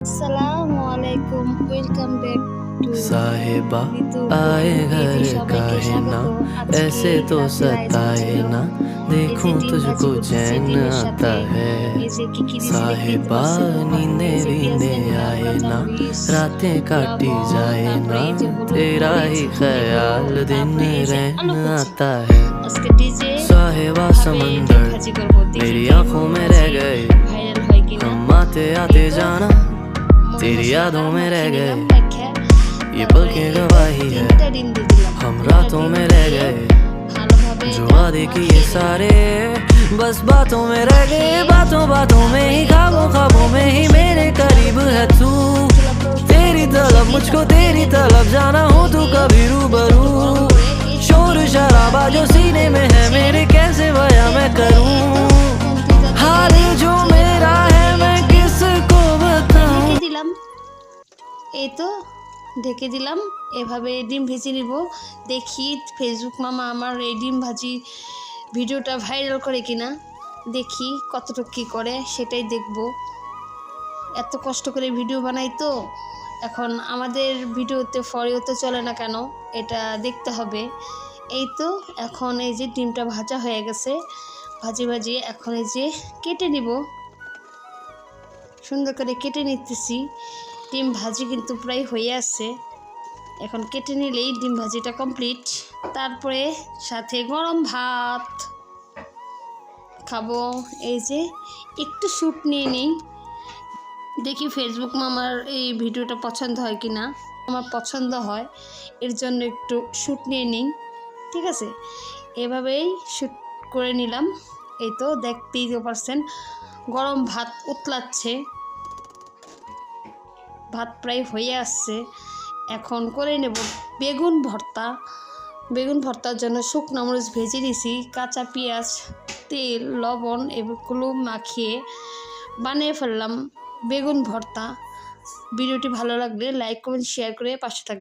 আসসালামুআলাইকুম, welcome back to साहिबा ঋতু आए পেজে घर সবাইকে काहे ना, স্বাগত। আজকে ऐसे तो রাতের আয়োজন सताए ছিল ना, এই যে देखूं ডিম ভাজি तुझको করতেছি, चैन ডিমের आता সাথে है। এই যে কি দিছি দেখতেই তো साहिबा পারছেন। প্রথমে नींदे এই যে পেঁয়াজ वीने দিয়ে নিলাম, आए ना, কাঁচামরিচ, रातें काटी লবণ, जाए তারপরে ना, এই যে হলুদ, तेरा মরিচ, ही লেবু, ख्याल दिन তারপরে এই যে আলু रहना কুচি। आता है। আজকে ডিজে साहिबा ভাবে ডিম समंदर ভাজি করব, দেখি मेरी ডিম आंखों में रह ভাজি गए, ভাইরাল হয় কিনা। हम आते এই आते তো जाना तेरी মশলাটা यादों में रह মাখিয়ে गए, নিলাম মাখা। ये তারপরে पल की এই তো गवाही है, 3টা ডিম দিয়ে দিলাম। हम 3টা रातों ডিম में रह দিয়ে गए, ভালোভাবে जो এটা वादे किए মাখিয়ে নিলাম। सारे बस बातों में रह गए, बातों बातों में ही, ख्वाबों ख्वाबों में ही मेरे करीब है तू। तेरी तलब मुझको तेरी तलब जाना हो तू कभी रूबरू, शोर शराबा जो सीने में है मेरे कैसे बयां मैं करूं, हाल जो मेरा है मैं किसको बताऊं। ঢেকে দিলাম, এই তো ঢেকে দিলাম। এভাবে ডিম ভেজে নিব। দেখি ফেসবুক মামা আমার এই ডিম ভাজি ভিডিওটা ভাইরাল করে কিনা, দেখি কতটুকু কী করে সেটাই দেখব। এত কষ্ট করে ভিডিও বানাই তো, এখন আমাদের ভিডিওতে ফরিও তো চলে না কেন, এটা দেখতে হবে। এই তো এখন এই যে ডিমটা ভাজা হয়ে গেছে, ভাজি এখন এই যে কেটে নিব, সুন্দর করে কেটে নিতেছি। ডিম ভাজি কিন্তু প্রায় হয়ে আসছে, এখন কেটে নিলেই ডিম ভাজিটা কমপ্লিট। তারপরে সাথে গরম ভাত খাবো। এই যে একটু শ্যুট নিয়ে নিই, দেখি ফেসবুক মামার এই ভিডিওটা পছন্দ হয় কি না। আমার পছন্দ হয়, এর জন্য একটু শ্যুট নিয়ে নিই, ঠিক আছে। এভাবেই শ্যুট করে নিলাম। এই তো দেখতেই তো পারছেন গরম ভাত উতলাচ্ছে, ভাত প্রায় হয়ে আসছে। এখন করে নেব বেগুন ভর্তা। বেগুন ভর্তার জন্য শুকনো মরিচ ভেজে নিয়েছি, কাঁচা পেঁয়াজ, তেল, লবণ এগুলো মাখিয়ে বানিয়ে ফেললাম বেগুন ভর্তা। ভিডিওটি ভালো লাগলে লাইক কমেন্ট শেয়ার করে পাশে থাকবেন।